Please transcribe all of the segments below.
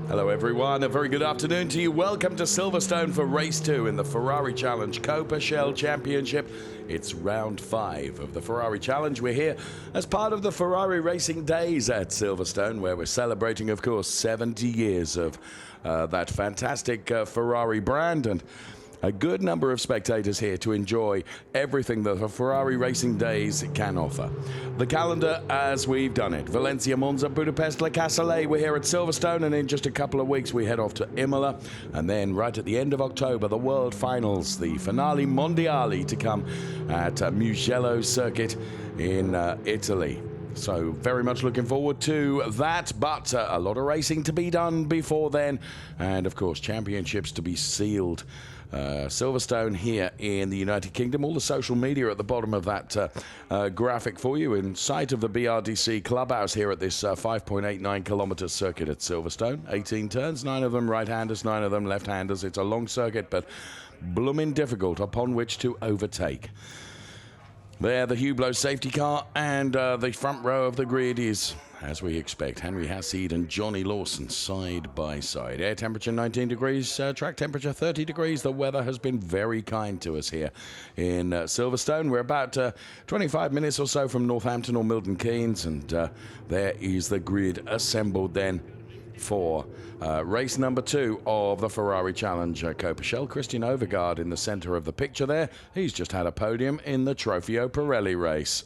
Hello everyone, a very good afternoon to you. Welcome to Silverstone for race 2 in the Ferrari Challenge Coppa Shell Championship. It's round 5 of the Ferrari Challenge. We're here as part of the Ferrari Racing Days at Silverstone, where we're celebrating, of course, 70 years of that fantastic Ferrari brand, and a good number of spectators here to enjoy everything that the Ferrari Racing Days can offer. The calendar as we've done it: Valencia, Monza, Budapest, Le Castellet. We're here at Silverstone, and in just a couple of weeks we head off to Imola, and then right at the end of October, the World Finals, the Finale Mondiale, to come at Mugello Circuit in Italy. So very much looking forward to that, but a lot of racing to be done before then, and of course championships to be sealed. Silverstone here in the United Kingdom. All the social media at the bottom of that graphic for you, in sight of the BRDC clubhouse here at this 5.89 kilometre circuit at Silverstone. 18 turns, 9 of them right-handers, 9 of them left-handers. It's a long circuit, but blooming difficult upon which to overtake. There, the Hublot safety car, and the front row of the grid is, as we expect, Henry Hassid and Johnny Lawson side by side. Air temperature 19 degrees, track temperature 30 degrees. The weather has been very kind to us here in Silverstone. We're about 25 minutes or so from Northampton or Milton Keynes, and there is the grid assembled then for race number 2 of the Ferrari Challenge Coppa Shell. Christian Overgaard in the centre of the picture there. He's just had a podium in the Trofeo Pirelli race.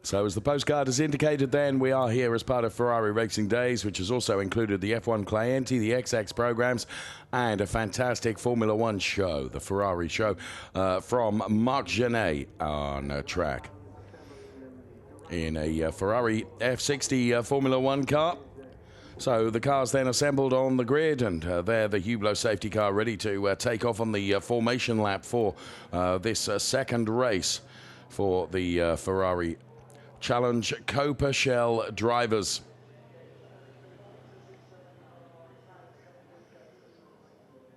So as the postcard has indicated then, we are here as part of Ferrari Racing Days, which has also included the F1 Clienti, the XX programs, and a fantastic Formula One show, the Ferrari show, from Marc Genet on track in a Ferrari F60 Formula One car. So the cars then assembled on the grid, and there the Hublot safety car ready to take off on the formation lap for this second race for the Ferrari Challenge Coppa Shell drivers.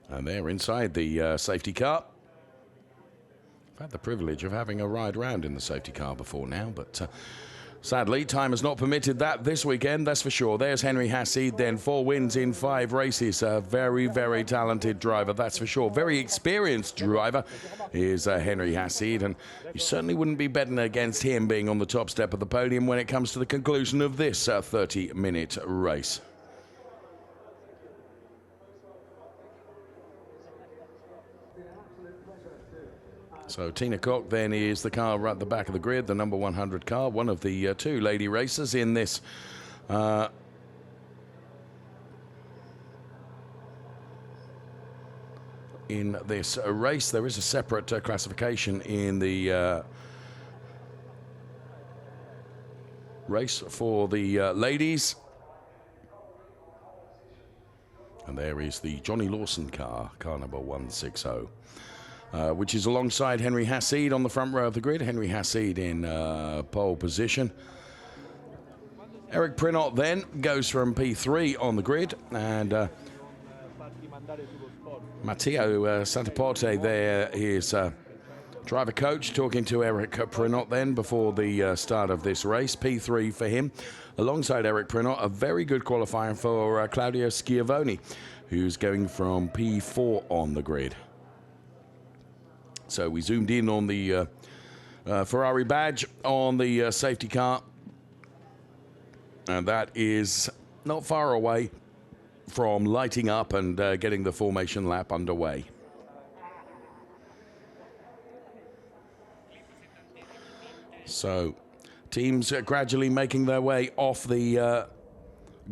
And they're inside the safety car. I've had the privilege of having a ride round in the safety car before now, but sadly, time has not permitted that this weekend, that's for sure. There's Henry Hassid then, 4 wins in 5 races. A very, very talented driver, that's for sure. Very experienced driver is Henry Hassid, and you certainly wouldn't be betting against him being on the top step of the podium when it comes to the conclusion of this 30-minute race. So Tina Cock then is the car right at the back of the grid, the number 100 car, one of the 2 lady racers in this race. There is a separate classification in the race for the ladies. And there is the Johnny Lawson car number 160. Which is alongside Henry Hassid on the front row of the grid. Henry Hassid in pole position. Eric Prinot then goes from P3 on the grid, and Matteo Santaporte there is driver coach talking to Eric Prinot then before the start of this race. P3 for him. Alongside Eric Prinot, a very good qualifying for Claudio Schiavone, who's going from P4 on the grid. So we zoomed in on the Ferrari badge on the safety car, and that is not far away from lighting up and getting the formation lap underway. So teams gradually making their way off the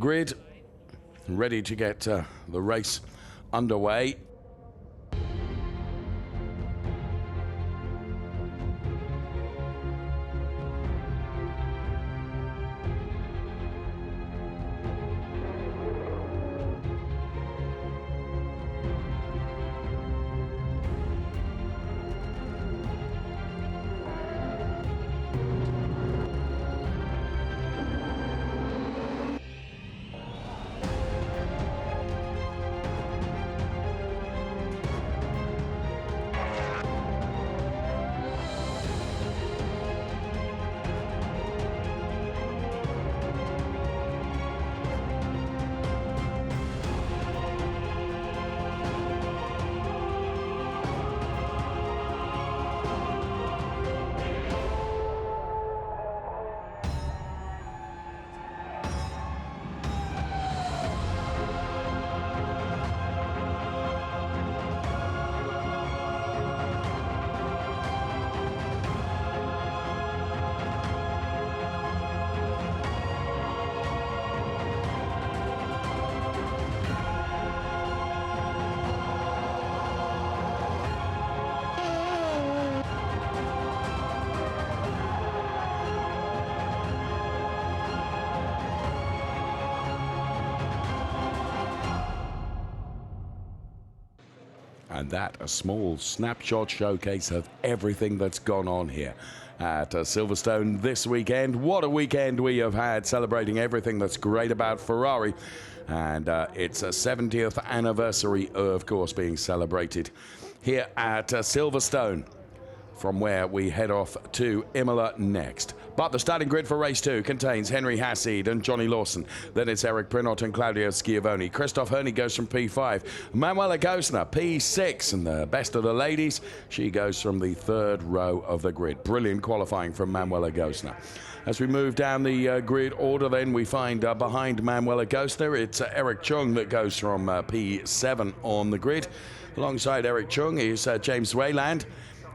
grid, ready to get the race underway. And that a small snapshot showcase of everything that's gone on here at Silverstone this weekend. What a weekend we have had, celebrating everything that's great about Ferrari. And it's a 70th anniversary, of course, being celebrated here at Silverstone, from where we head off to Imola next. But the starting grid for race 2 contains Henry Hassid and Johnny Lawson. Then it's Eric Prinot and Claudio Schiavone. Christoph Herney goes from P5. Manuela Gosner, P6. And the best of the ladies, she goes from the 3rd row of the grid. Brilliant qualifying from Manuela Gosner. As we move down the grid order, then we find behind Manuela Gosner, it's Eric Chung that goes from P7 on the grid. Alongside Eric Chung is James Wayland.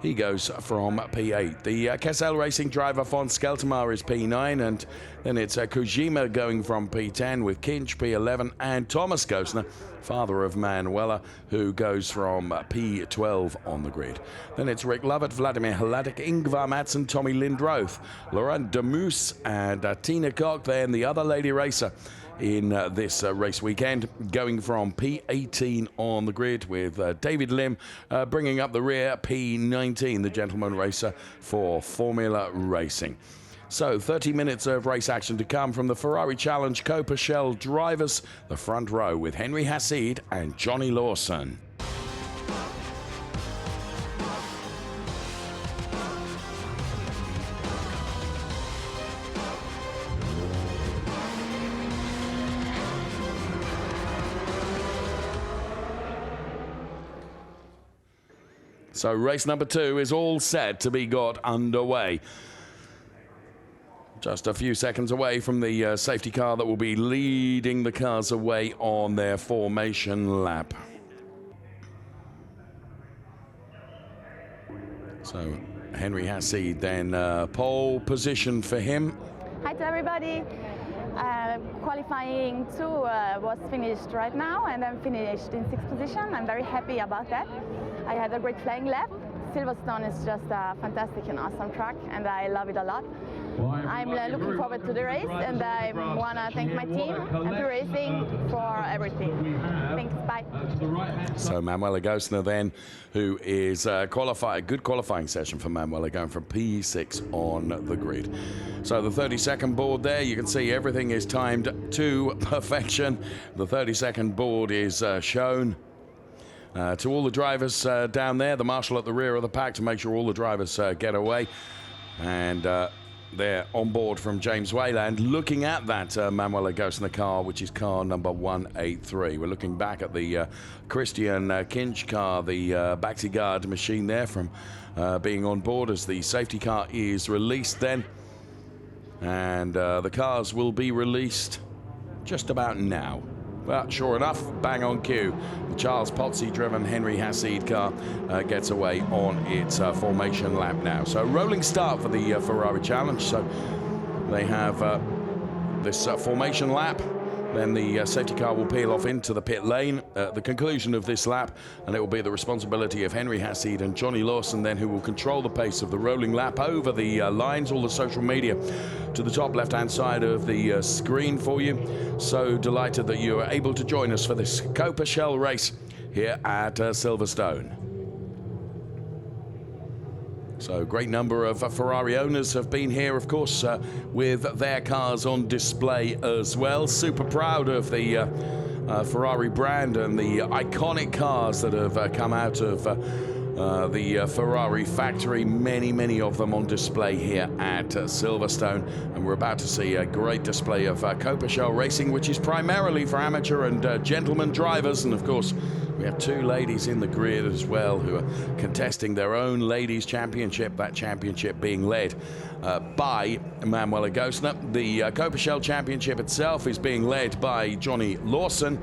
He goes from P8. The Kessel Racing driver von Skeltermar is P9, and then it's Kojima going from P10 with Kinch P11, and Thomas Gosner, father of Manuela, who goes from P12 on the grid. Then it's Rick Lovett, Vladimir Hladek, Ingvar Madsen, Tommy Lindroth, Laurent Demus, and Tina Koch, then the other lady racer in this race weekend, going from P18 on the grid, with David Lim bringing up the rear, P19, the gentleman racer for Formula Racing. So 30 minutes of race action to come from the Ferrari Challenge Coppa Shell drivers, the front row with Henry Hassid and Johnny Lawson. So race number 2 is all set to be got underway. Just a few seconds away from the safety car that will be leading the cars away on their formation lap. So Henry Hassid then pole position for him. Hi to everybody. Qualifying 2 was finished right now, and I'm finished in 6th position. I'm very happy about that. I had a great flying lap. Silverstone is just a fantastic and awesome track, and I love it a lot. I'm looking forward to the race, and I want to thank my team, Happy Racing, for everything. Thanks, bye. So Manuela Gosner then, who is qualified, good qualifying session for Manuela, going from P6 on the grid. So the 30-second board there, you can see everything is timed to perfection. The 30-second board is shown to all the drivers down there, the marshal at the rear of the pack to make sure all the drivers get away. And they're on board from James Wayland, looking at that Manuela Gosner car, which is car number 183. We're looking back at the Christian Kinch car, the Baxigard machine there, from being on board as the safety car is released then. And the cars will be released just about now. Well, sure enough, bang on cue. The Charles Pozzi-driven Henry Hassid car gets away on its formation lap now. So rolling start for the Ferrari Challenge. So they have this formation lap. Then the safety car will peel off into the pit lane at the conclusion of this lap, and it will be the responsibility of Henry Hassid and Johnny Lawson then, who will control the pace of the rolling lap over the lines. All the social media to the top left-hand side of the screen for you. So delighted that you are able to join us for this Coppa Shell race here at Silverstone. So great number of Ferrari owners have been here, of course, with their cars on display as well. Super proud of the Ferrari brand and the iconic cars that have come out of the Ferrari factory. Many of them on display here at Silverstone. And we're about to see a great display of Coppa Shell racing, which is primarily for amateur and gentleman drivers. And of course, we have 2 ladies in the grid as well who are contesting their own ladies championship, that championship being led by Manuela Gosner. The Coppa Shell championship itself is being led by Johnny Lawson.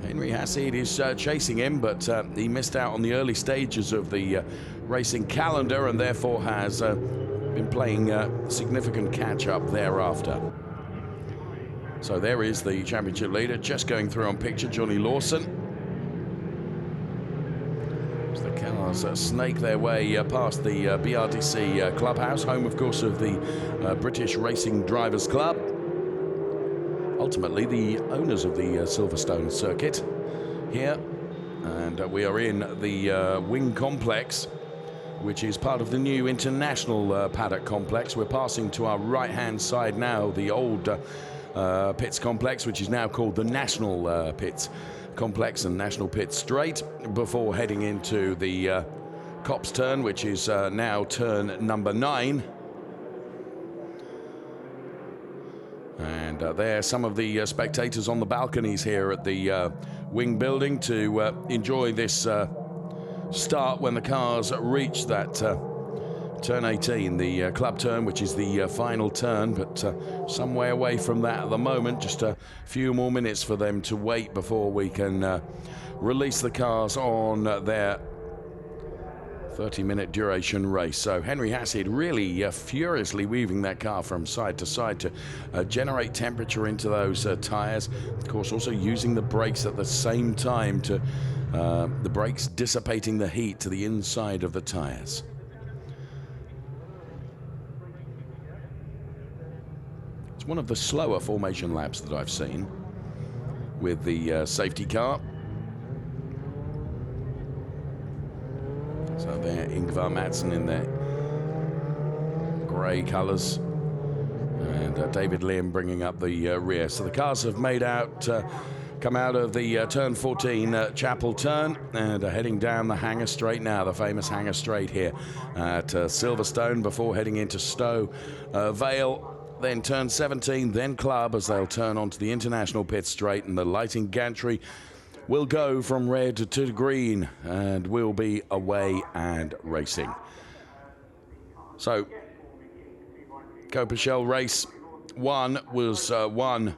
Henry Hassid is chasing him, but he missed out on the early stages of the racing calendar, and therefore has been playing significant catch-up thereafter. So there is the championship leader just going through on picture, Johnny Lawson. As the cars snake their way past the BRDC clubhouse, home, of course, of the British Racing Drivers Club. Ultimately, the owners of the Silverstone circuit here And we are in the wing complex, which is part of the new international paddock complex. We're passing to our right-hand side now, the old pits complex, which is now called the National Pits Complex and National Pits Straight, before heading into the Cop's turn, which is now turn number 9. And there are some of the spectators on the balconies here at the wing building to enjoy this start when the cars reach that turn 18, the club turn, which is the final turn, but some way away from that at the moment. Just a few more minutes for them to wait before we can release the cars on their 30-minute duration race. So Henry Hasid really furiously weaving that car from side to side to generate temperature into those tyres. Of course, also using the brakes at the same time to the brakes dissipating the heat to the inside of the tyres. It's one of the slower formation laps that I've seen with the safety car. So there, Ingvar Madsen in their grey colours, and David Liam bringing up the rear. So the cars have made out, come out of the turn 14 Chapel turn, and are heading down the Hanger Straight now, the famous Hanger Straight here at Silverstone, before heading into Stowe Vale. Then turn 17, then Club, as they'll turn onto the International Pit Straight, and the lighting gantry will go from red to green, and we'll be away and racing. So, Coppa Shell race 1 was won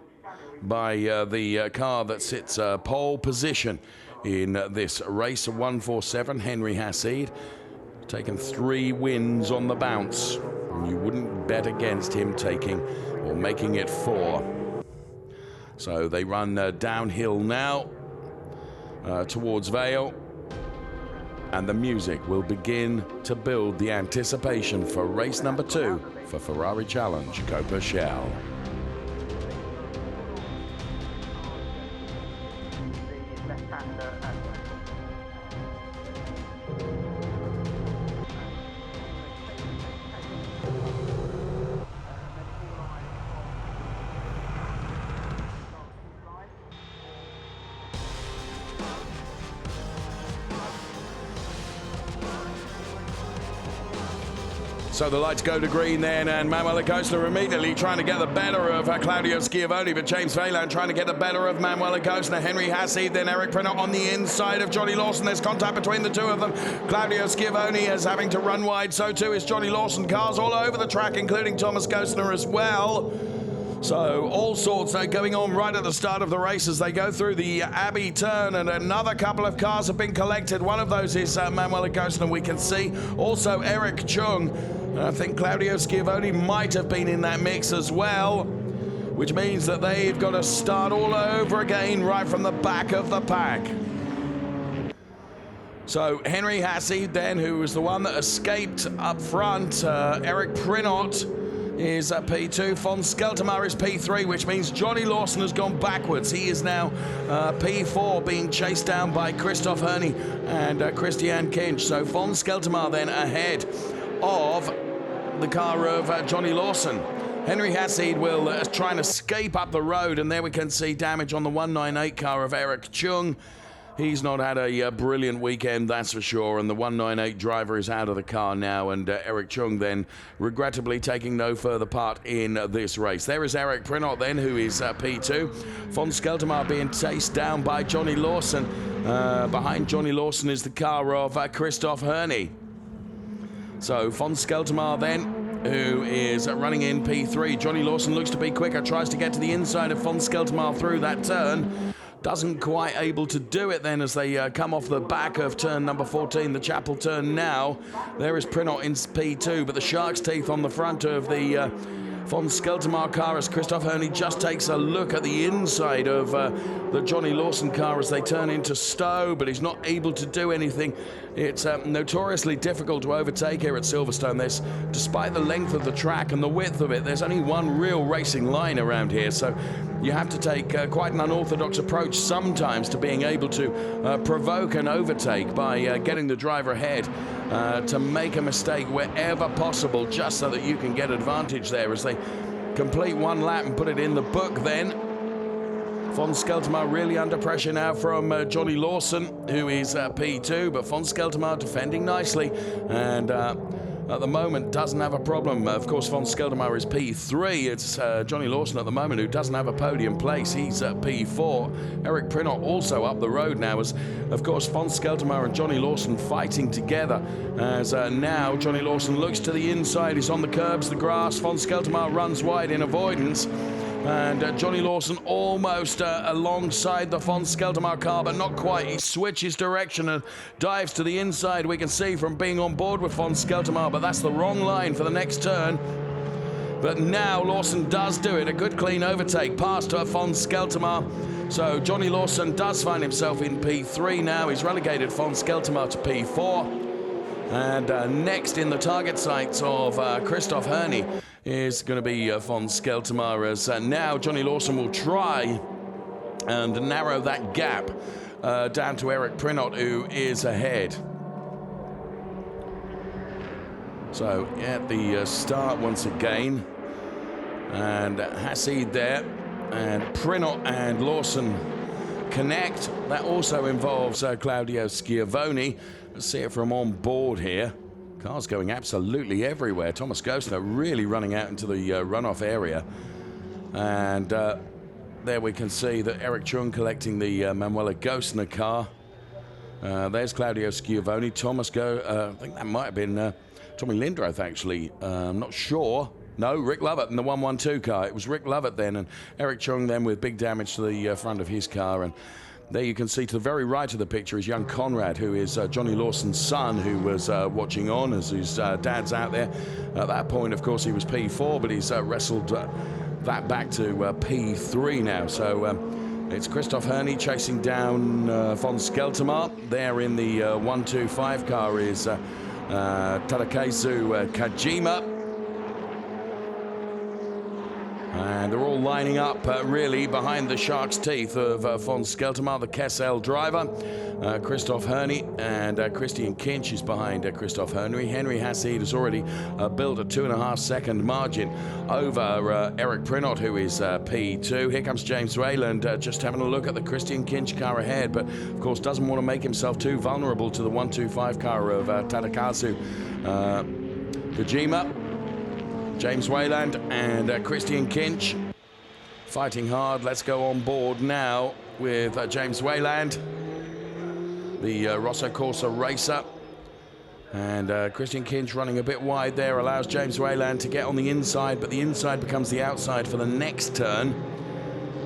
by the car that sits pole position in this race, 147, Henry Hasid, taken 3 wins on the bounce. And you wouldn't bet against him taking or making it 4. So they run downhill now towards Vale, and the music will begin to build the anticipation for race number 2 for Ferrari Challenge Coppa Shell. So the lights go to green then, and Manuel Acosta immediately trying to get the better of Claudio Schiavone, but James Wayland trying to get the better of Manuel Acosta. Henry Hasid, then Eric Prinot on the inside of Johnny Lawson. There's contact between the two of them. Claudio Schiavone is having to run wide, so too is Johnny Lawson. Cars all over the track, including Thomas Gostner as well. So all sorts are going on right at the start of the race as they go through the Abbey turn, and another couple of cars have been collected. One of those is Manuel Acosta, we can see. Also Eric Chung. I think Claudio Schiavone might have been in that mix as well, which means that they've got to start all over again right from the back of the pack. So Henry Hasid then, who was the one that escaped up front. Eric Prinot is at P2. Von Skeltermar is P3, which means Johnny Lawson has gone backwards. He is now P4, being chased down by Christoph Herney and Christian Kinch. So Von Skeltermar then ahead of the car of Johnny Lawson. Henry Hasid will try and escape up the road, and there we can see damage on the 198 car of Eric Chung. He's not had a brilliant weekend, that's for sure, and the 198 driver is out of the car now, and Eric Chung then regrettably taking no further part in this race. There is Eric Prinot then, who is P2. Von Skeltermar being chased down by Johnny Lawson. Behind Johnny Lawson is the car of Christoph Herney. So Von Skeltermar then, who is running in P3. Johnny Lawson looks to be quicker, tries to get to the inside of Von Skeltermar through that turn. Doesn't quite able to do it then as they come off the back of turn number 14, the Chapel turn now. There is Prinot in P2, but the Shark's Teeth on the front of the von Skeltermaar car as Christoph Herney just takes a look at the inside of the Johnny Lawson car as they turn into Stowe, but he's not able to do anything. It's notoriously difficult to overtake here at Silverstone. Despite the length of the track and the width of it, there's only one real racing line around here, so you have to take quite an unorthodox approach sometimes to being able to provoke an overtake by getting the driver ahead to make a mistake wherever possible, just so that you can get advantage there as they complete one lap and put it in the book then. Von Skeltermaar really under pressure now from Johnny Lawson, who is P2, but von Skeltermaar defending nicely and at the moment doesn't have a problem. Of course, von Skeltermaar is P3. It's Johnny Lawson at the moment who doesn't have a podium place. He's at P4. Eric Prinot also up the road now as, of course, von Skeltermaar and Johnny Lawson fighting together as now Johnny Lawson looks to the inside. He's on the curbs, the grass. Von Skeltermaar runs wide in avoidance. And Johnny Lawson almost alongside the von Skeltermaar car, but not quite. He switches direction and dives to the inside. We can see from being on board with von Skeltermaar, but that's the wrong line for the next turn. But now Lawson does do it. A good clean overtake past von Skeltermaar. So Johnny Lawson does find himself in P3 now. He's relegated von Skeltermaar to P4. And next in the target sights of Christoph Herney is going to be von Skeltermaar, as now Johnny Lawson will try and narrow that gap down to Eric Prinot, who is ahead. So at the start once again, and Hassid there, and Prinot and Lawson connect. That also involves Claudio Schiavone. Let's see it from on board here. Cars going absolutely everywhere. Thomas Gostner really running out into the runoff area. And there we can see that Eric Chung collecting the Manuela Gostner car. There's Claudio Schiavone. I think that might have been Tommy Lindroth, actually. I'm not sure. No, Rick Lovett in the 112 car. It was Rick Lovett then, and Eric Chung then with big damage to the front of his car. And there you can see to the very right of the picture is young Conrad, who is Johnny Lawson's son, who was watching on as his dad's out there. At that point, of course, he was P4, but he's wrestled that back to P3 now. So it's Christoph Herney chasing down von Skeltermaar. There in the 125 car is Tadakazu Kajima. And they're all lining up really behind the shark's teeth of von Skeltermaar, the Kessel driver. Christoph Herney and Christian Kinch is behind Christoph Herney. Henry Hassid has already built a 2.5 second margin over Eric Prinot, who is P2. Here comes James Wayland just having a look at the Christian Kinch car ahead, but of course doesn't want to make himself too vulnerable to the 125 car of Tadakazu Kajima. James Wayland and Christian Kinch fighting hard. Let's go on board now with James Wayland, the Rosso Corsa racer. And Christian Kinch running a bit wide there allows James Wayland to get on the inside, but the inside becomes the outside for the next turn.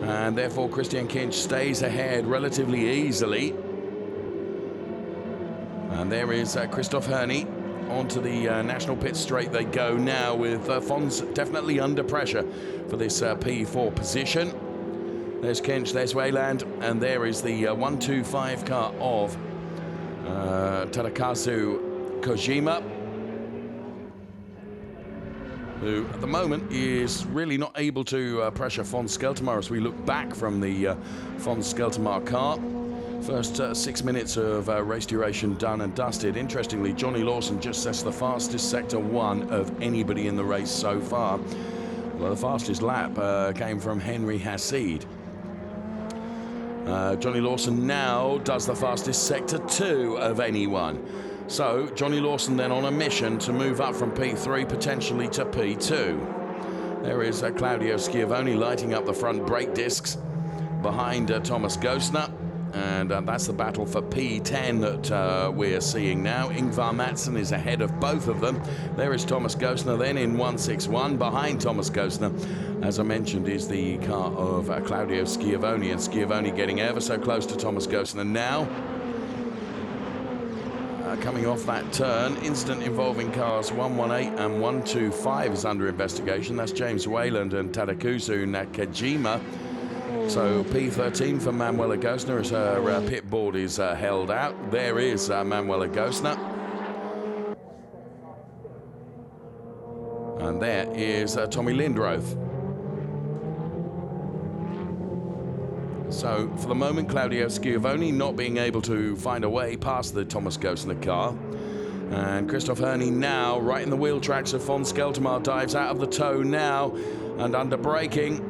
And therefore Christian Kinch stays ahead relatively easily. And there is Christoph Herney. Onto the national pit straight they go now, with Fons definitely under pressure for this P4 position. There's Kinch, there's Wayland, and there is the 125 car of Tadakazu Kojima, who at the moment is really not able to pressure von Skeltermaar as we look back from the von Skeltermaar car. First 6 minutes of race duration done and dusted. Interestingly, Johnny Lawson just sets the fastest Sector 1 of anybody in the race so far. Well, the fastest lap came from Henry Hassid. Johnny Lawson now does the fastest Sector 2 of anyone. So Johnny Lawson then on a mission to move up from P3 potentially to P2. There is Claudio Schiavone lighting up the front brake discs behind Thomas Gostner. And that's the battle for P10 that we're seeing now. Ingvar Madsen is ahead of both of them. There is Thomas Gostner then in 161. Behind Thomas Gostner, as I mentioned, is the car of Claudio Schiavone. And Schiavone getting ever so close to Thomas Gostner now. coming off that turn. Incident involving cars 118 and 125 is under investigation. That's James Wayland and Tadakuzu Nakajima. So P13 for Manuela Gosner as her pit board is held out. There is Manuela Gosner. And there is Tommy Lindroth. So for the moment, Claudio Schiavone not being able to find a way past the Thomas Gosner car. And Christoph Herney now right in the wheel tracks of von Skeltermar, dives out of the toe now and under braking.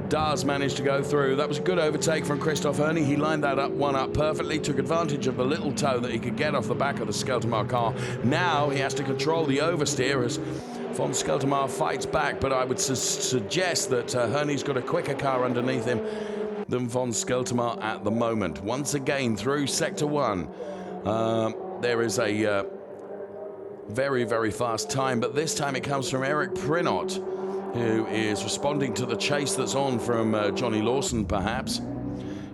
Does manage to go through. That was a good overtake from Christoph Herney. He lined that one up perfectly, took advantage of the little toe that he could get off the back of the Skeltermar car. Now he has to control the oversteer as von Skeltermar fights back, but I would suggest that Herney's got a quicker car underneath him than von Skeltermar at the moment. Once again through Sector 1. There is a very, very fast time, but this time it comes from Eric Prinot, who is responding to the chase that's on from Johnny Lawson, perhaps.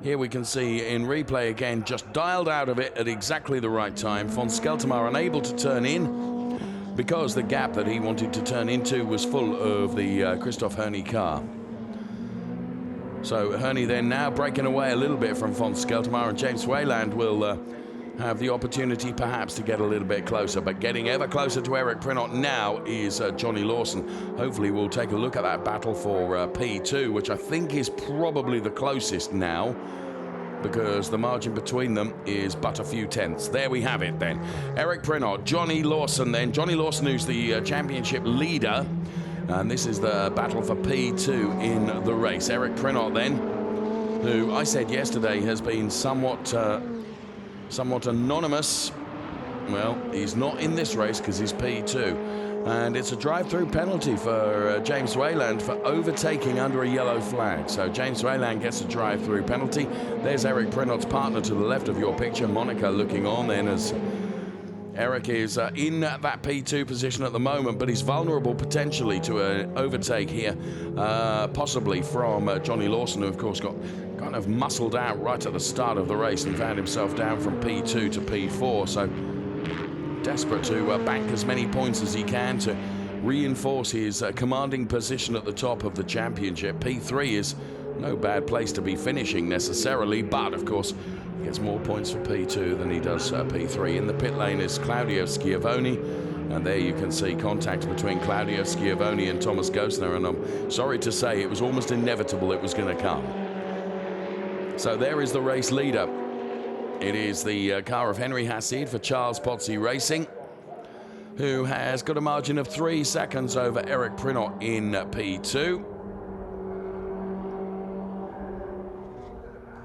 Here we can see in replay again, just dialed out of it at exactly the right time. Von Skeltermar unable to turn in because the gap that he wanted to turn into was full of the Christoph Herney car. So Herney then now breaking away a little bit from von Skeltermar, and James Wayland will have the opportunity perhaps to get a little bit closer, but getting ever closer to Eric Prinot now is Johnny Lawson. Hopefully we'll take a look at that battle for P2, which I think is probably the closest now, because the margin between them is but a few tenths. There we have it then. Eric Prinot, Johnny Lawson then. Johnny Lawson, who's the championship leader, and this is the battle for P2 in the race. Eric Prinot then, who I said yesterday has been somewhat anonymous. Well, he's not in this race because he's P2. And it's a drive-through penalty for James Wayland for overtaking under a yellow flag. So James Wayland gets a drive-through penalty. There's Eric Prinot's partner to the left of your picture, Monica, looking on then as Eric is in that P2 position at the moment, but he's vulnerable potentially to an overtake here, possibly from Johnny Lawson, who of course got kind of muscled out right at the start of the race and found himself down from P2 to P4. So desperate to bank as many points as he can to reinforce his commanding position at the top of the championship. P3 is no bad place to be finishing necessarily, but of course he gets more points for P2 than he does P3. In the pit lane is Claudio Schiavone, and there you can see contact between Claudio Schiavone and Thomas Gosner, and I'm sorry to say it was almost inevitable it was going to come. So there is the race leader. It is the car of Henry Hassid for Charles Pozzi Racing, who has got a margin of 3 seconds over Eric Prinot in P2.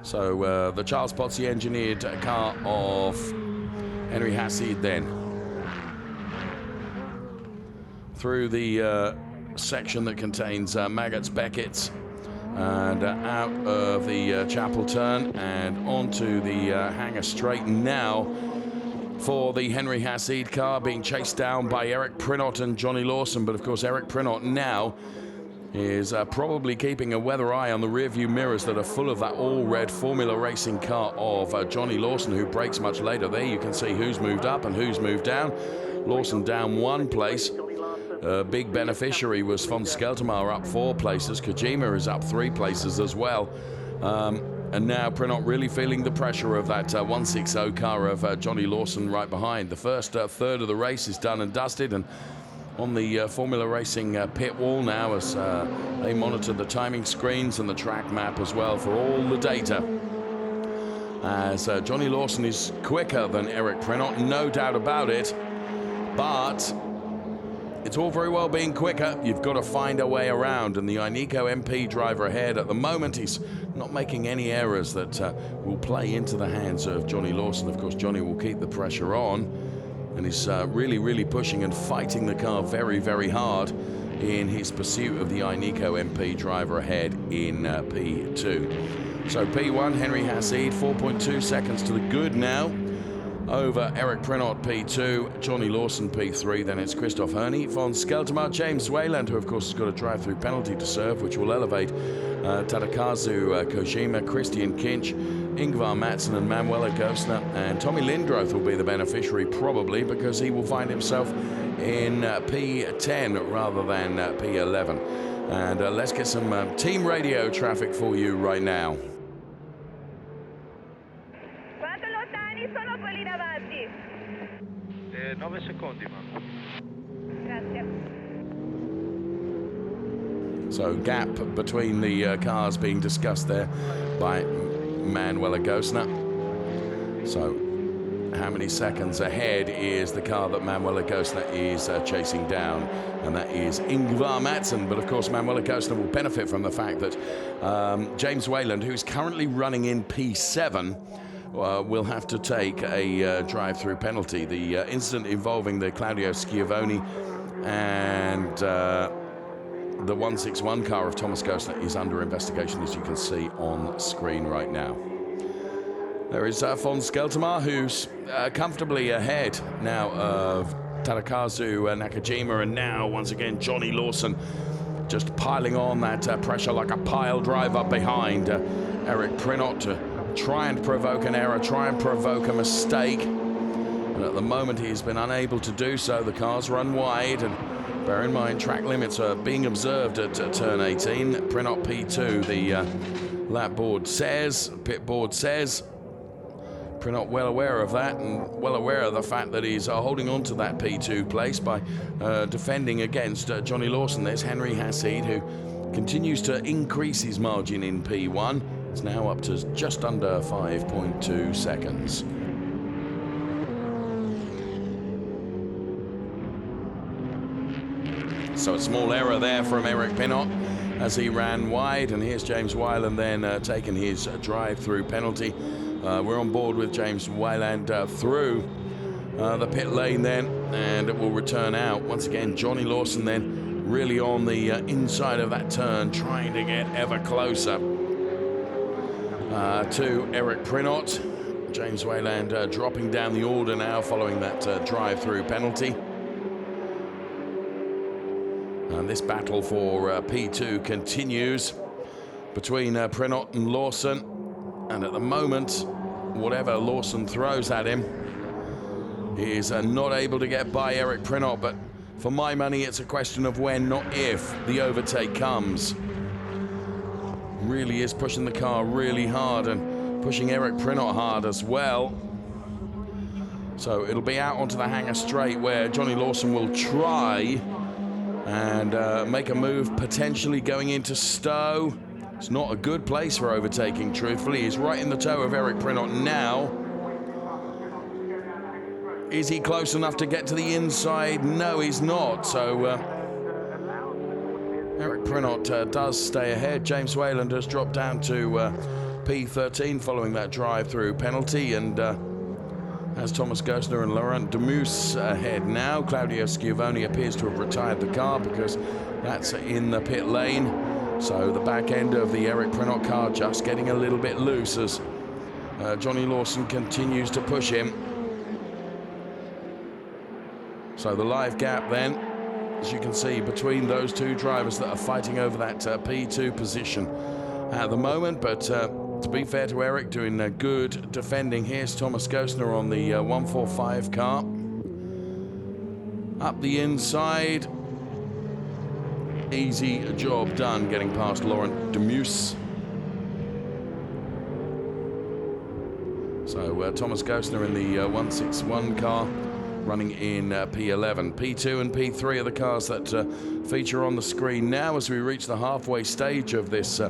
So the Charles Pozzi engineered car of Henry Hassid then through the section that contains Maggots Beckett's and out of the Chapel Turn and onto the Hangar Straight now for the Henry Hassid car, being chased down by Eric Prinot and Johnny Lawson. But of course Eric Prinot now is probably keeping a weather eye on the rearview mirrors that are full of that all-red Formula Racing car of Johnny Lawson, who brakes much later. There you can see who's moved up and who's moved down. Lawson down 1 place. Big beneficiary was von Skeltermar up 4 places. Kojima is up 3 places as well. And now Prinot really feeling the pressure of that 160 car of Johnny Lawson right behind. The first third of the race is done and dusted, and on the Formula Racing pit wall now as they monitor the timing screens and the track map as well for all the data. As Johnny Lawson is quicker than Eric Prinot, no doubt about it, but it's all very well being quicker. You've got to find a way around, and the Ineco MP driver ahead at the moment, he's not making any errors that will play into the hands of Johnny Lawson. Of course, Johnny will keep the pressure on, and he's really, really pushing and fighting the car very, very hard in his pursuit of the Ineco MP driver ahead in P2. So P1, Henry Hassid, 4.2 seconds to the good now over Eric Prinot P2, Johnny Lawson P3, then it's Christoph Herney, von Skeltermar, James Wayland, who of course has got a drive-through penalty to serve, which will elevate Tadakazu Kojima, Christian Kinch, Ingvar Mattson and Manuela Gosner, and Tommy Lindroth will be the beneficiary probably because he will find himself in P10 rather than P11. And let's get some team radio traffic for you right now. Quanto lontani sono quelli in avanti? 9 secondi, ma. Grazie. So gap between the cars being discussed there by Manuela Gosner. So how many seconds ahead is the car that Manuela Gosner is chasing down? And that is Ingvar Mattson. But of course, Manuela Gosner will benefit from the fact that James Wayland, who's currently running in P7, will have to take a drive-through penalty. The incident involving the Claudio Schiavone and the 161 car of Thomas Gosner is under investigation, as you can see on screen right now. There is von Skeltermar, who's comfortably ahead now of Tadakazu Nakajima, and now, once again, Johnny Lawson just piling on that pressure like a pile driver behind Eric Prinot to try and provoke an error, try and provoke a mistake. And at the moment, he's been unable to do so. The cars run wide, and bear in mind, track limits are being observed at turn 18. Prinot P2, the lap board says, pit board says. Prinot well aware of that, and well aware of the fact that he's holding on to that P2 place by defending against Johnny Lawson. There's Henry Hassid, who continues to increase his margin in P1. It's now up to just under 5.2 seconds. So a small error there from Eric Prinot as he ran wide, and here's James Wayland then taking his drive-through penalty. We're on board with James Wayland through the pit lane then, and it will return out. Once again, Johnny Lawson then really on the inside of that turn, trying to get ever closer to Eric Prinot. James Wayland dropping down the order now following that drive-through penalty. And this battle for P2 continues between Prinot and Lawson. And at the moment, whatever Lawson throws at him, he is not able to get by Eric Prinot. But for my money, it's a question of when, not if, the overtake comes. Really is pushing the car really hard and pushing Eric Prinot hard as well. So it'll be out onto the hangar straight where Johnny Lawson will try and make a move, potentially going into Stowe. It's not a good place for overtaking, truthfully. He's right in the toe of Eric Prinot now. Is he close enough to get to the inside? No, he's not. So Eric Prinot does stay ahead. James Wayland has dropped down to P13 following that drive-through penalty, and as Thomas Gosner and Laurent Demus ahead now. Claudio Schiavone appears to have retired the car because that's in the pit lane. So the back end of the Eric Prinot car just getting a little bit loose as Johnny Lawson continues to push him. So the live gap then, as you can see, between those two drivers that are fighting over that P2 position at the moment. But to be fair to Eric, doing good defending. Here's Thomas Gosner on the 145 car. Up the inside. Easy job done getting past Laurent Demus. So Thomas Gosner in the 161 car, running in P11. P2 and P3 are the cars that feature on the screen now as we reach the halfway stage of this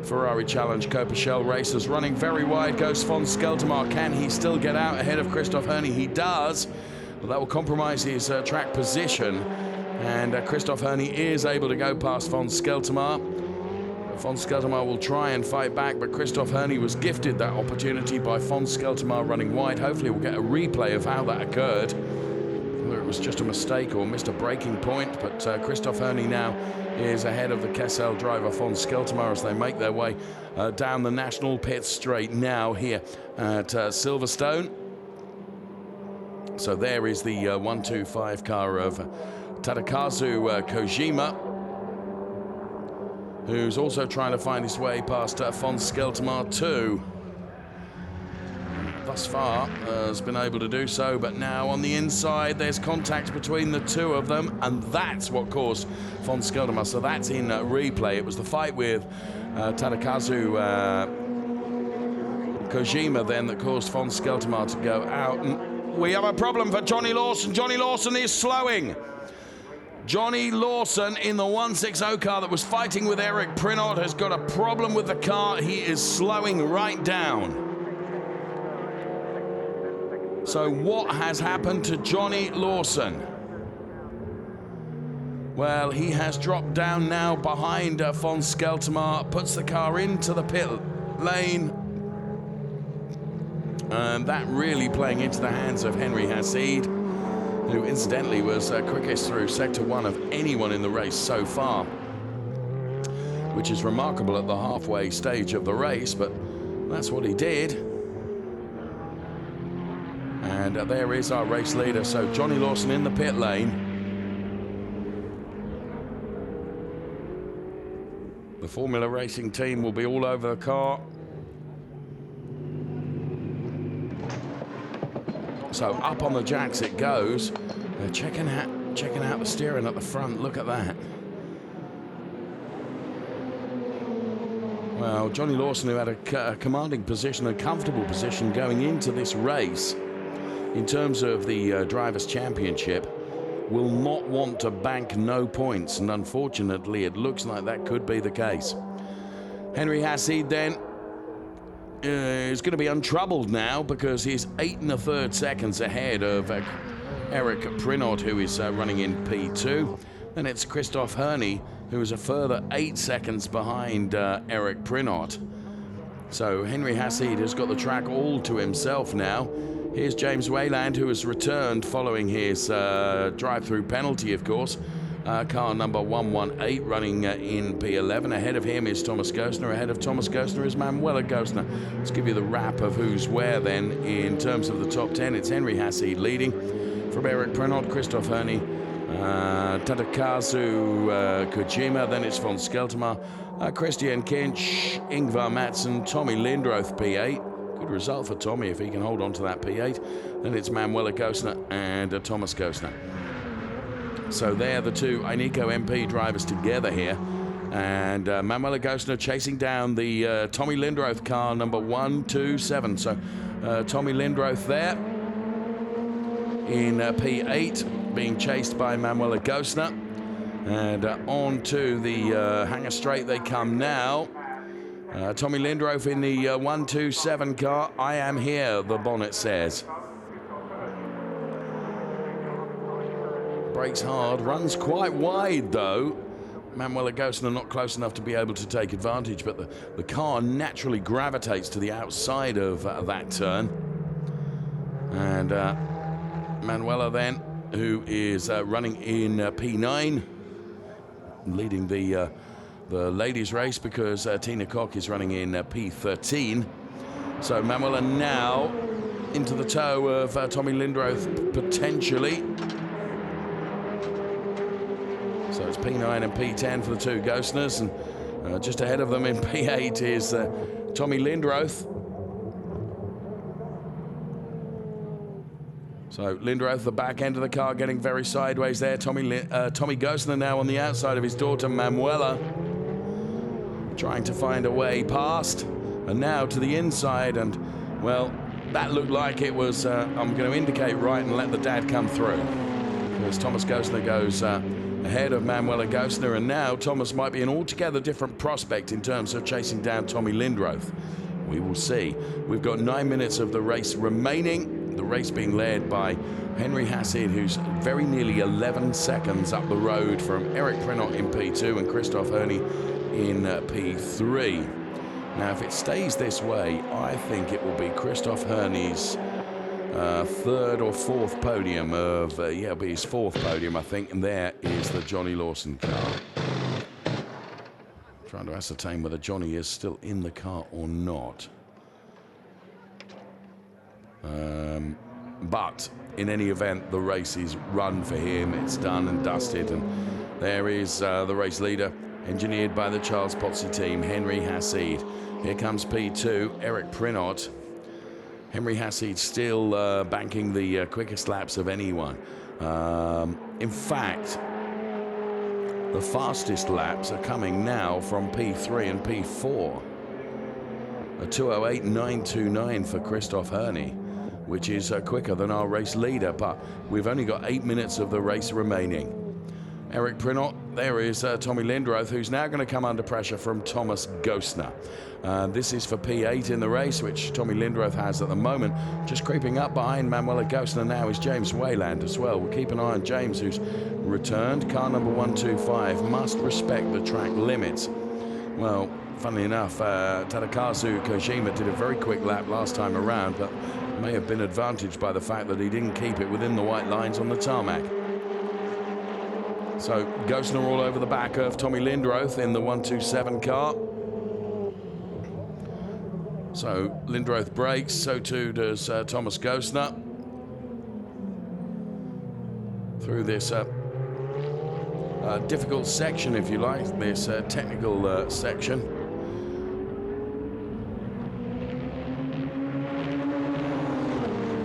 Ferrari Challenge Coppa Shell races. Running very wide goes von Skeltermar. Can he still get out ahead of Christoph Herney? He does, but that will compromise his track position. And Christoph Herney is able to go past von Skeltermar. Von Skeltermar will try and fight back, but Christoph Herney was gifted that opportunity by von Skeltermar running wide. Hopefully we'll get a replay of how that occurred, whether it was just a mistake or missed a braking point. But Christoph Herney now is ahead of the Kessel driver von Skeltermar as they make their way down the national pit straight now here at Silverstone. So there is the 125 car of Tadakazu Kojima. who's also trying to find his way past von Skeltermaar too. Thus far has been able to do so, but now on the inside there's contact between the two of them, and that's what caused von Skeltermaar. So that's in replay. It was the fight with Tadakazu Kojima then that caused von Skeltermaar to go out. And we have a problem for Johnny Lawson. Johnny Lawson is slowing. Johnny Lawson in the 160 car that was fighting with Eric Prinot has got a problem with the car. He is slowing right down. So what has happened to Johnny Lawson? Well, he has dropped down now behind von Skeltermaar, puts the car into the pit lane. And that really playing into the hands of Henry Hassid, who incidentally was quickest through Sector 1 of anyone in the race so far, which is remarkable at the halfway stage of the race, but that's what he did. And there is our race leader. So Johnny Lawson in the pit lane. The Formula Racing team will be all over the car. So up on the jacks it goes. They're checking out the steering at the front. Look at that. Well, Johnny Lawson, who had a commanding position, a comfortable position going into this race, in terms of the Drivers' Championship, will not want to bank no points, and unfortunately it looks like that could be the case. Henry Hassid then is going to be untroubled now because he's 8 1/3 seconds ahead of Eric Prinot, who is running in P2. Then it's Christoph Herney, who is a further 8 seconds behind Eric Prinot. So Henry Hassid has got the track all to himself now. Here's James Wayland, who has returned following his drive-through penalty, of course. Car number 118 running in P11. Ahead of him is Thomas Gosner. Ahead of Thomas Gosner is Manuela Gosner. Let's give you the wrap of who's where then in terms of the top 10. It's Henry Hassid leading. From Eric Prinot, Christoph Herney, Tadakazu Kojima. Then it's von Skeltermaar, Christian Kinch, Ingvar Madsen, Tommy Lindroth, P8. Good result for Tommy if he can hold on to that P8. Then it's Manuela Gosner and Thomas Gosner. So they're the two Ineco MP drivers together here. And Manuela Gosner chasing down the Tommy Lindroth car number 127. So Tommy Lindroth there in P8 being chased by Manuela Gosner. And on to the hangar straight they come now. Tommy Lindroth in the 127 car. I am here, the bonnet says. Brakes hard, runs quite wide though. Manuela Gosner not close enough to be able to take advantage, but the car naturally gravitates to the outside of that turn. And Manuela then, who is running in P9, leading the ladies' race because Tina Koch is running in P13. So Manuela now into the toe of Tommy Lindroth potentially. So it's P9 and P10 for the two Gosners, and just ahead of them in P8 is Tommy Lindroth. So Lindroth, the back end of the car, getting very sideways there. Tommy Gosner now on the outside of his daughter Manuela, trying to find a way past, and now to the inside, and well, that looked like it was, I'm going to indicate right and let the dad come through, because Thomas Gosner goes ahead of Manuela Gosner, and now Thomas might be an altogether different prospect in terms of chasing down Tommy Lindroth. We will see. We've got 9 minutes of the race remaining. The race being led by Henry Hassid, who's very nearly 11 seconds up the road from Eric Prinot in P2 and Christoph Herney in P3. Now, if it stays this way, I think it will be Christoph Herney's third or fourth podium of, it'll be his fourth podium, I think, and there is the Johnny Lawson car. Trying to ascertain whether Johnny is still in the car or not. But in any event, the race is run for him. It's done and dusted, and there is the race leader, engineered by the Charles Pottsy team, Henry Hassid. Here comes P2, Eric Prinot. Henry Hassid still banking the quickest laps of anyone. In fact, the fastest laps are coming now from P3 and P4. A 2:08.929 for Christoph Herney, which is quicker than our race leader, but we've only got 8 minutes of the race remaining. Eric Prinot, there is Tommy Lindroth, who's now going to come under pressure from Thomas Gostner. This is for P8 in the race, which Tommy Lindroth has at the moment. Just creeping up behind Manuela Gostner now is James Wayland as well. We'll keep an eye on James, who's returned. Car number 125 must respect the track limits. Well, funnily enough, Tadakazu Kojima did a very quick lap last time around, but may have been advantaged by the fact that he didn't keep it within the white lines on the tarmac. So Gostner all over the back of Tommy Lindroth in the 127 car. So Lindroth brakes, so too does Thomas Gostner. Through this difficult section, if you like, this technical section.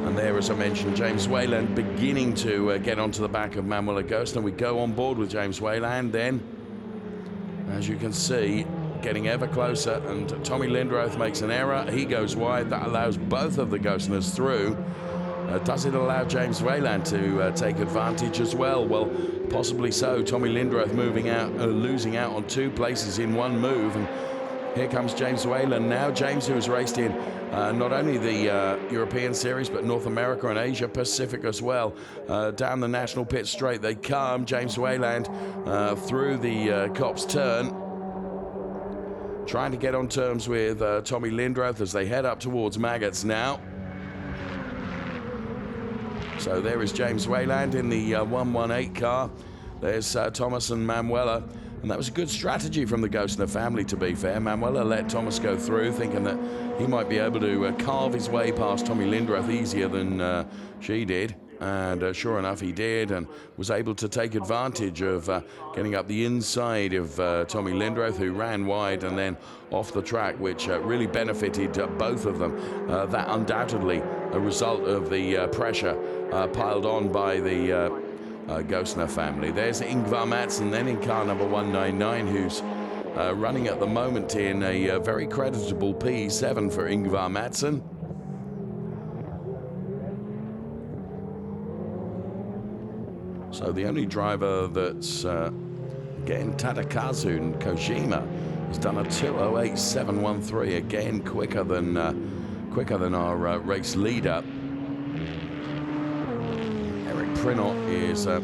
And there, as I mentioned, James Wayland beginning to get onto the back of Manuela Gostner. We go on board with James Wayland then, as you can see, getting ever closer, and Tommy Lindroth makes an error. He goes wide. That allows both of the Gostners through. Does it allow James Wayland to take advantage as well? Well, possibly so. Tommy Lindroth moving out, losing out on 2 places in one move. And here comes James Wayland now. James, who has raced in not only the European Series, but North America and Asia Pacific as well. Down the national pit straight they come. James Wayland through the Copse turn, trying to get on terms with Tommy Lindroth as they head up towards Maggots now. So there is James Wayland in the 118 car. There's Thomas and Manuela. And that was a good strategy from the Gostner family, to be fair. Manuela let Thomas go through, thinking that he might be able to carve his way past Tommy Lindroth easier than she did. And sure enough, he did, and was able to take advantage of getting up the inside of Tommy Lindroth, who ran wide and then off the track, which really benefited both of them. That undoubtedly a result of the pressure piled on by the Gostner family. There's Ingvar Madsen then in car number 199, who's running at the moment in a very creditable P7 for Ingvar Madsen. So the only driver that's again Tadakazu Kojima has done a 2:08.713, again quicker than our race leader. Eric Prinot is a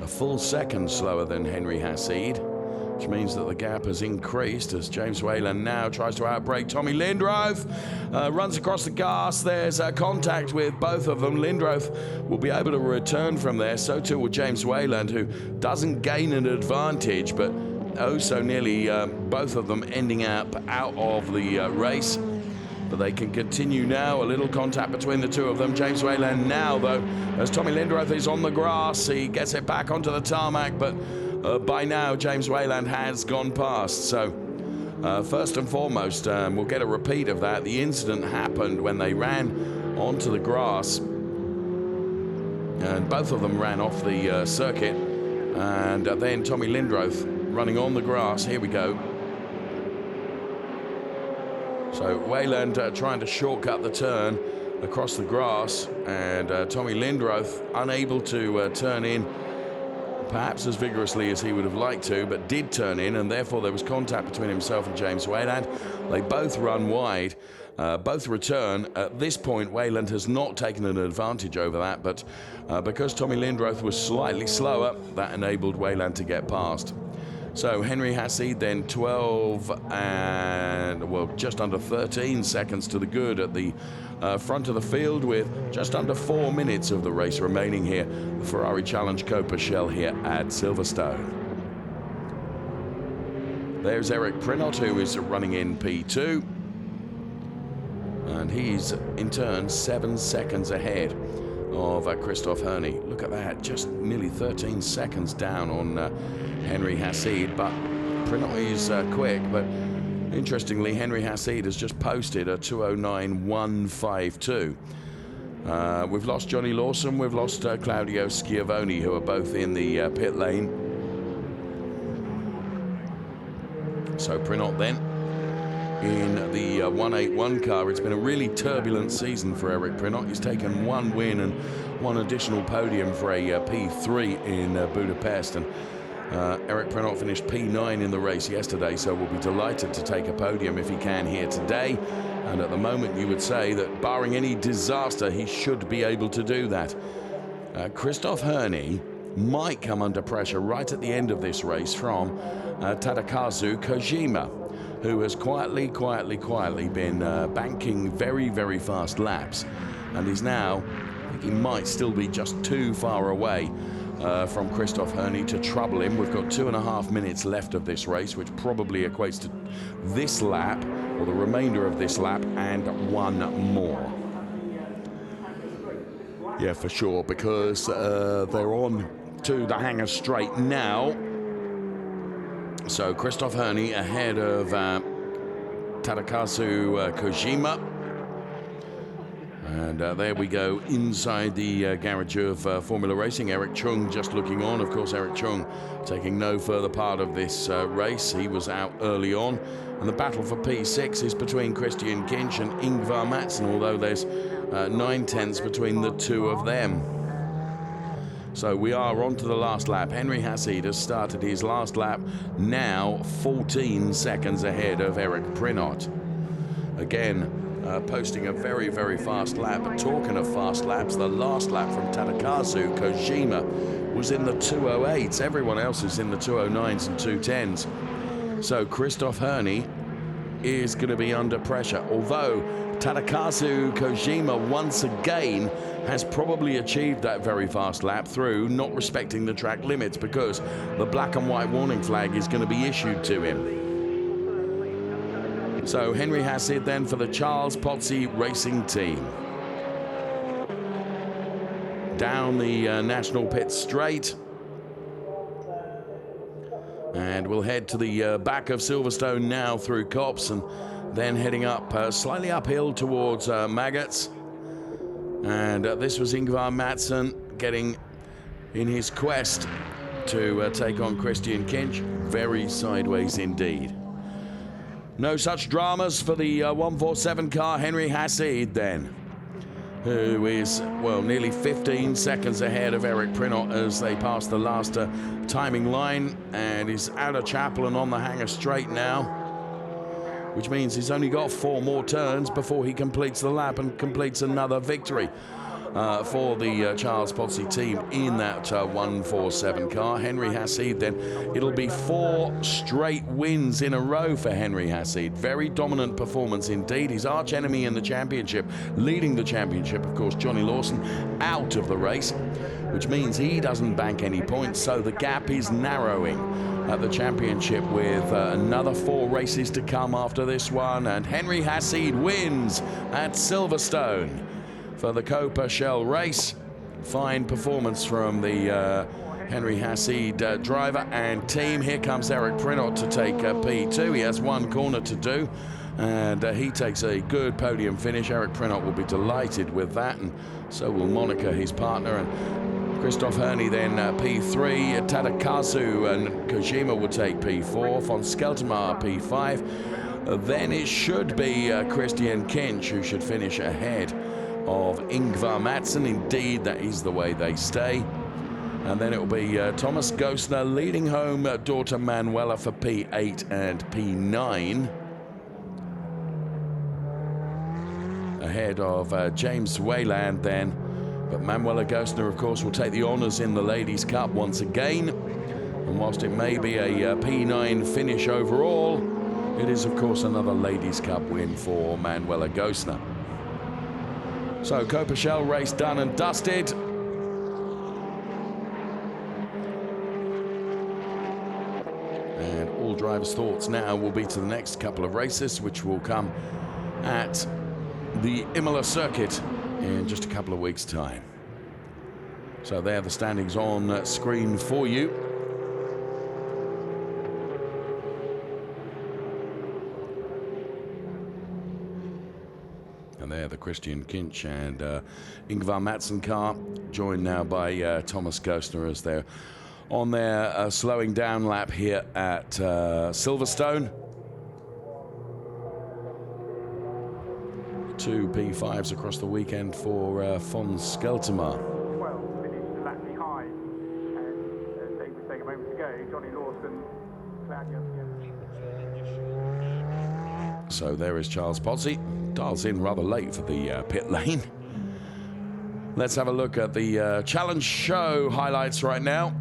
full second slower than Henry Hassid, which means that the gap has increased as James Wayland now tries to outbrake Tommy Lindroth. Runs across the gas. There's contact with both of them. Lindroth will be able to return from there. So too will James Wayland, who doesn't gain an advantage, but oh so nearly both of them ending up out of the race. But they can continue now. A little contact between the two of them. James Wayland now, though, as Tommy Lindroth is on the grass, he gets it back onto the tarmac, but by now James Wayland has gone past. So first and foremost, we'll get a repeat of that. The incident happened when they ran onto the grass, and both of them ran off the circuit, and then Tommy Lindroth running on the grass. Here we go. So Wayland trying to shortcut the turn across the grass, and Tommy Lindroth unable to turn in perhaps as vigorously as he would have liked to, but did turn in, and therefore there was contact between himself and James Wayland. They both run wide, both return. At this point, Wayland has not taken an advantage over that, but because Tommy Lindroth was slightly slower, that enabled Wayland to get past. So Henry Hassid then 12 and, well, just under 13 seconds to the good at the front of the field, with just under 4 minutes of the race remaining here. The Ferrari Challenge Coppa Shell here at Silverstone. There's Eric Prinot, who is running in P2. And he's, in turn, 7 seconds ahead of Christoph Herney. Look at that, just nearly 13 seconds down on Henry Hassid, but Prinot is quick, but interestingly, Henry Hassid has just posted a 209.152. We've lost Johnny Lawson, we've lost Claudio Schiavone, who are both in the pit lane. So Prinot then in the 181 car. It's been a really turbulent season for Eric Prinot. He's taken one win and one additional podium for a P3 in Budapest, and Eric Prinot finished P9 in the race yesterday, so we'll be delighted to take a podium if he can here today. And at the moment, you would say that barring any disaster, he should be able to do that. Christoph Herney might come under pressure right at the end of this race from Tadakazu Kojima, who has quietly been banking very, very fast laps, and is now, I think he might still be just too far away from Christoph Herney to trouble him. We've got 2.5 minutes left of this race, which probably equates to this lap, or the remainder of this lap, and one more. Yeah, for sure, because they're on to the hangar straight now. So Christoph Herney ahead of Tadakazu Kojima. And there we go inside the garage of Formula Racing. Eric Chung just looking on. Of course, Eric Chung taking no further part of this race. He was out early on. And the battle for P6 is between Christian Kinch and Ingvar Madsen, although there's 9/10 between the two of them. So we are on to the last lap. Henry Hassid has started his last lap, now 14 seconds ahead of Eric Prinot. Again, posting a very, very fast lap. But talking of fast laps, the last lap from Tadakazu Kojima was in the 208s. Everyone else is in the 209s and 210s. So Christoph Herney is going to be under pressure, although Tadakazu Kojima once again has probably achieved that very fast lap through not respecting the track limits, because the black and white warning flag is going to be issued to him. So Henry Hassid then for the Charles Pozzi Racing Team. Down the National Pit Straight. And we'll head to the back of Silverstone now through Copse, and then heading up slightly uphill towards Maggots. And this was Ingvar Madsen getting in his quest to take on Christian Kinch. Very sideways indeed. No such dramas for the 147 car. Henry Hassid then, who is, well, nearly 15 seconds ahead of Eric Prinot as they pass the last timing line, and is out of Chapel and on the hangar straight now, which means he's only got 4 more turns before he completes the lap and completes another victory for the Charles Pozzi team in that 147 car. Henry Hassid then, it'll be 4 straight wins in a row for Henry Hassid. Very dominant performance indeed. His arch enemy in the championship, leading the championship, of course, Johnny Lawson, out of the race, which means he doesn't bank any points, so the gap is narrowing at the championship with another 4 races to come after this one. And Henry Hassid wins at Silverstone for the Coppa Shell race. Fine performance from the Henry Hassid driver and team. Here comes Eric Prinot to take P2. He has 1 corner to do, and he takes a good podium finish. Eric Prinot will be delighted with that, and so will Monica, his partner. And Christoph Herney then P3, Tadakazu and Kojima will take P4, von Skeltermar P5. Then it should be Christian Kinch who should finish ahead of Ingvar Madsen. Indeed, that is the way they stay. And then it will be Thomas Gosner leading home daughter Manuela for P8 and P9. Ahead of James Wayland then. But Manuela Gosner, of course, will take the honours in the Ladies' Cup once again. And whilst it may be a P9 finish overall, it is, of course, another Ladies' Cup win for Manuela Gosner. So Coppa Shell race done and dusted. And all drivers' thoughts now will be to the next couple of races, which will come at the Imola circuit in just a couple of weeks' time. So there are the standings on screen for you. And there, the Christian Kinch and Ingvar Madsen car, joined now by Thomas Gostner as they're on their slowing down lap here at Silverstone. 2 P5s across the weekend for von Skelterma. 12 finished a lap behind, and they would take a moment to go. Johnny Lawson, Claudia. So there is Charles Pozzi, dials in rather late for the pit lane. Let's have a look at the challenge show highlights right now.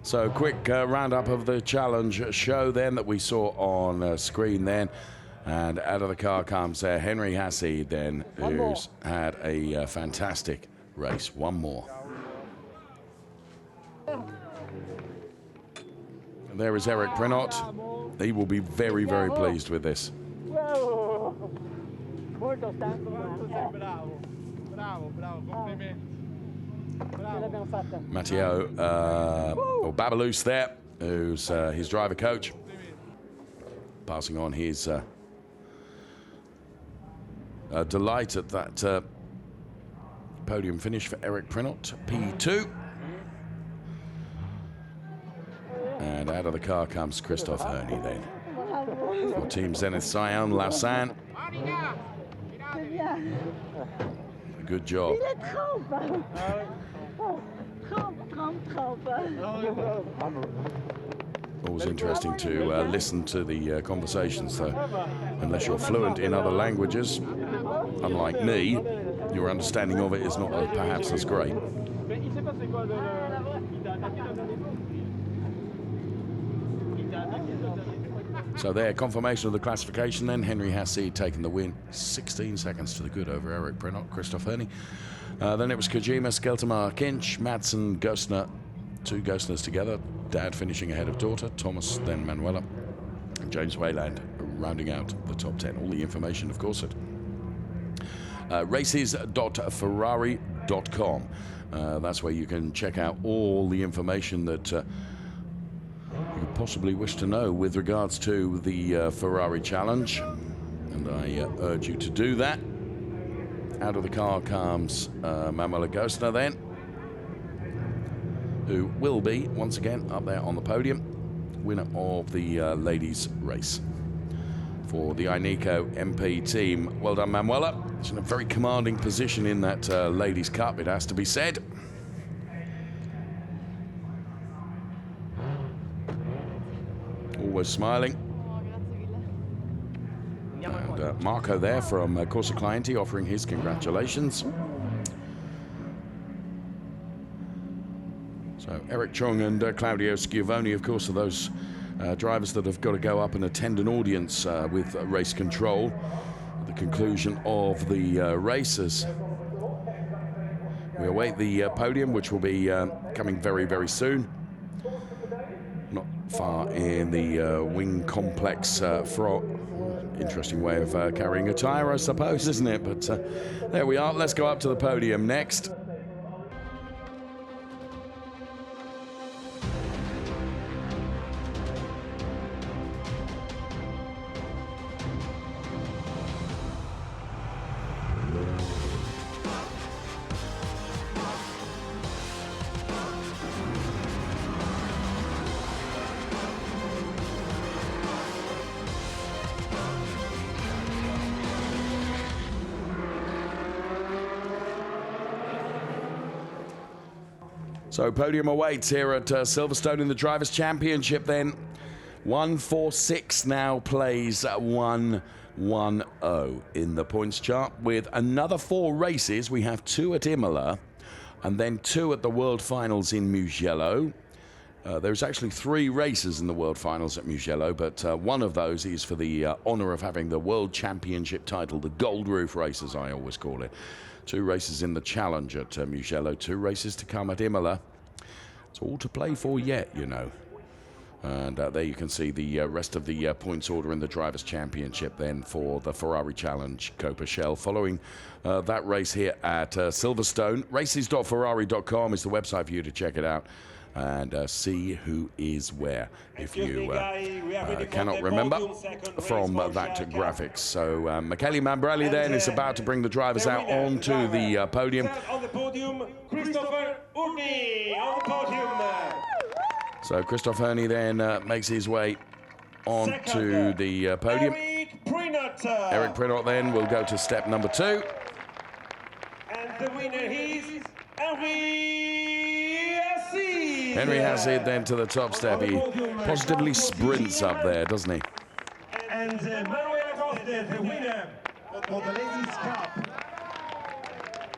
So quick roundup of the challenge show then that we saw on screen then. And out of the car comes Henry Hasse then, who's had a fantastic race. One more. And there is Eric Prinot. He will be very, very pleased with this. Matteo Babalous there, who's his driver coach, passing on his delight at that podium finish for Eric Prinot, P2. And out of the car comes Christoph Herney then. For Team Zenith Sion, Lausanne. Good job. Always interesting to listen to the conversations, though. Unless you're fluent in other languages, unlike me, your understanding of it is not perhaps as great. So there, confirmation of the classification then. Henry Hasse taking the win. 16 seconds to the good over Eric Prinot, Christoph Herney. Then it was Kojima, Skelterma, Kinch, Madsen, Gostner. 2 Gostners together. Dad finishing ahead of daughter. Thomas, then Manuela. And James Wayland rounding out the top 10. All the information, of course, at races.ferrari.com. That's where you can check out all the information that you could possibly wish to know with regards to the Ferrari Challenge. And I urge you to do that. Out of the car comes Manuela Gostner then, who will be, once again, up there on the podium, winner of the ladies' race. For the Ineco MP team, well done, Manuela. She's in a very commanding position in that ladies' cup, it has to be said. Always smiling. And Marco there from Corsa Clienti offering his congratulations. So Eric Chung and Claudio Schiavone, of course, are those drivers that have got to go up and attend an audience with race control at the conclusion of the races. We await the podium, which will be coming very, very soon. Not far in the wing complex from. Interesting way of carrying a tyre, I suppose, isn't it? But there we are. Let's go up to the podium next. So podium awaits here at Silverstone in the Drivers' Championship then. 146 now plays 1 1-0 in the points chart. With another 4 races, we have 2 at Imola and then 2 at the World Finals in Mugello. There's actually 3 races in the World Finals at Mugello, but one of those is for the honour of having the World Championship title, the Gold Roof race, as I always call it. 2 races in the Challenge at Mugello, 2 races to come at Imola. It's all to play for yet, you know. And there you can see the rest of the points order in the Drivers' Championship then for the Ferrari Challenge Coppa Shell. Following that race here at Silverstone, races.ferrari.com is the website for you to check it out and see who is where, if you cannot remember from that graphics. So Michele Mambrelli then is about to bring the drivers out onto the podium. On the podium, Christopher Urni on the podium. So Christoph Herney then makes his way onto the podium. Eric Prinot then will go to step number 2. And the winner is Henry Hassid then to the top step. He positively sprints up there, doesn't he? And Manuel Acosta, the winner for the Ladies' Cup.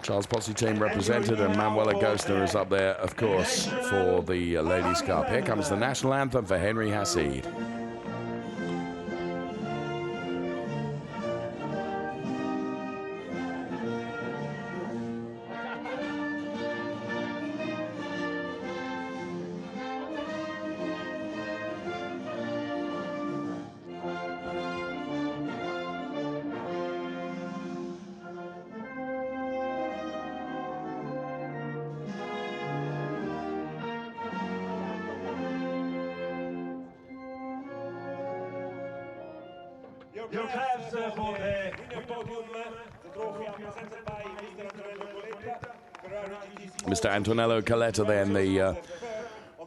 Charles Pozzi team represented, and Manuela Gostner is up there, of course, for the Ladies' Cup. Here comes the national anthem for Henry Hassid. Your claps for the winner podium. The trophy are presented by Mr. Antonello Coletta, Ferrari GTC. Mr. Antonello Coletta then, the On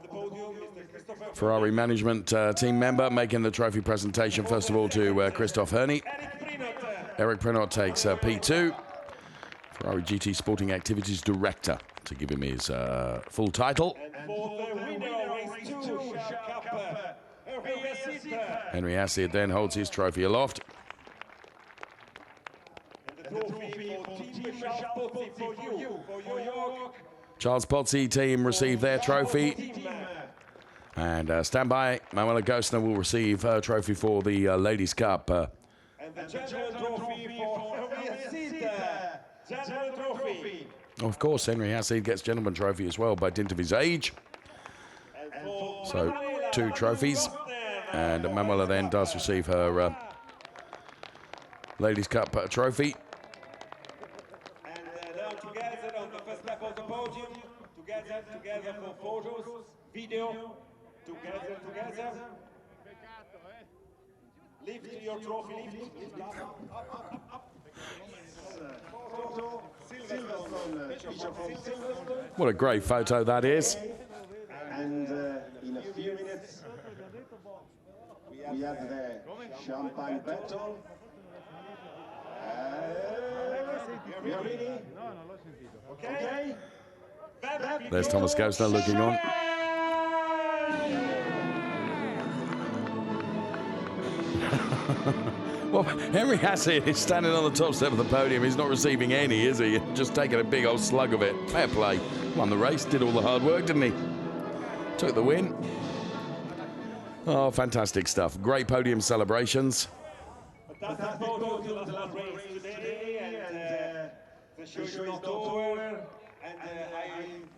the podium, Mr. Christopher Ferrari management team member, making the trophy presentation first of all to Christoph Herney. Eric Prinot takes P2. Ferrari GT Sporting Activities Director, to give him his full title. And for the winner, race 2, Cup, Henry Hassid then holds his trophy aloft. And the trophy for Team Pozzi for you, for York. Charles Pozzi team receive their trophy. And stand by, Manuela Gostner will receive her trophy for the Ladies' Cup. And the general trophy for Henry Hassid. General trophy. Of course, Henry Hassid gets gentleman trophy as well by dint of his age. So 2 trophies. And Manuela then does receive her Ladies' Cup trophy. And now together on the first lap of the podium, together for photos, video, together. Lift your trophy, lift up. Photo, Silverstone, picture from Silverstone. What a great photo that is. And in a few minutes, we have the champagne battle. We are ready? Okay? There's Thomas Gostner looking on. Well, Henry Hassid is standing on the top step of the podium. He's not receiving any, is he? Just taking a big old slug of it. Fair play. Won the race, did all the hard work, didn't he? Took the win. Oh, fantastic stuff. Great podium celebrations. Fantastic photo to the last race today, and the show is not over. And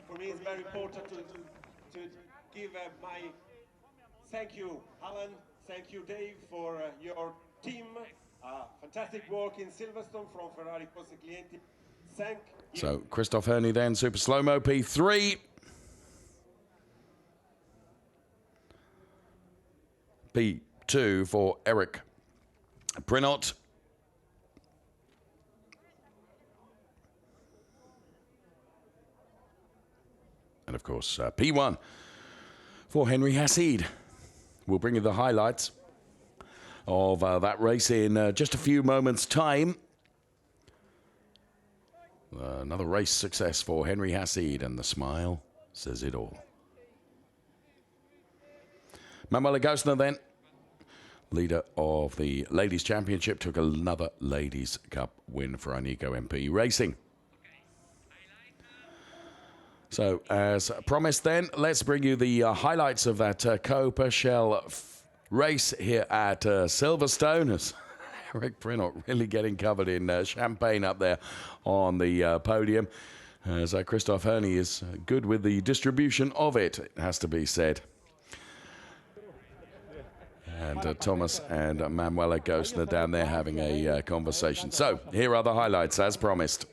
for me, it's very important to give my thank you, Alan, thank you, Dave, for your team. Fantastic work in Silverstone from Ferrari Poste Clienti. Thank you. So, Christoph Herney then, super slow-mo P3. P2 for Eric Prinot. And of course, P1 for Henry Hassid. We'll bring you the highlights of that race in just a few moments' time. Another race success for Henry Hassid, and the smile says it all. Manuela Gostner then, leader of the Ladies' Championship, took another Ladies' Cup win for Anico MP Racing. So, as promised then, let's bring you the highlights of that Coppa Shell race here at Silverstone. As Eric Prinot really getting covered in champagne up there on the podium. As Christoph Herney is good with the distribution of it, it has to be said. And Thomas and Manuela Gosner down there having a conversation. So, here are the highlights as promised.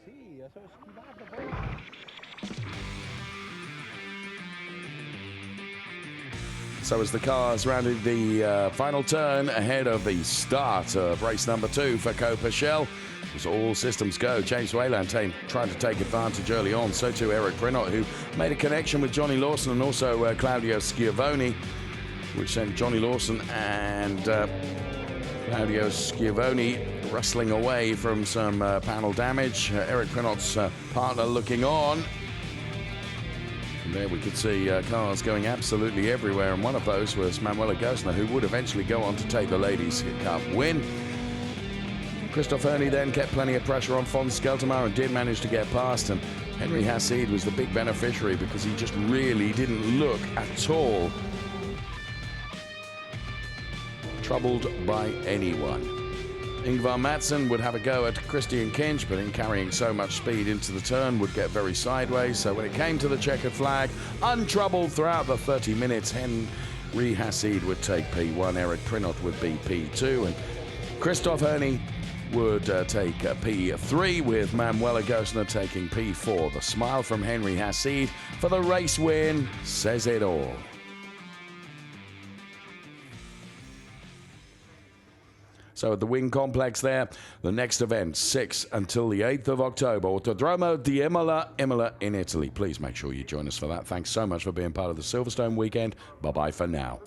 So as the cars rounded the final turn ahead of the start of race number 2 for Coppa Shell, it was all systems go. James Wayland tried to take advantage early on. So too Eric Prinot, who made a connection with Johnny Lawson and also Claudio Schiavone, which sent Johnny Lawson and Claudio Schiavone wrestling away from some panel damage. Eric Prinot's partner looking on. And there we could see cars going absolutely everywhere, and one of those was Manuela Gosner, who would eventually go on to take the Ladies' Cup win. Christoph Herney then kept plenty of pressure on Fons Skeltermar and did manage to get past, and Henry Hassid was the big beneficiary because he just really didn't look at all troubled by anyone. Ingvar Madsen would have a go at Christian Kinch, but in carrying so much speed into the turn would get very sideways. So when it came to the checkered flag, untroubled throughout the 30 minutes, Henry Hassid would take P1, Eric Prinot would be P2, and Christoph Herney would take P3, with Manuela Gosner taking P4. The smile from Henry Hassid for the race win says it all. So at the Wing Complex there, the next event, 6 until the 8th of October, Autodromo di Imola, Imola in Italy. Please make sure you join us for that. Thanks so much for being part of the Silverstone weekend. Bye-bye for now.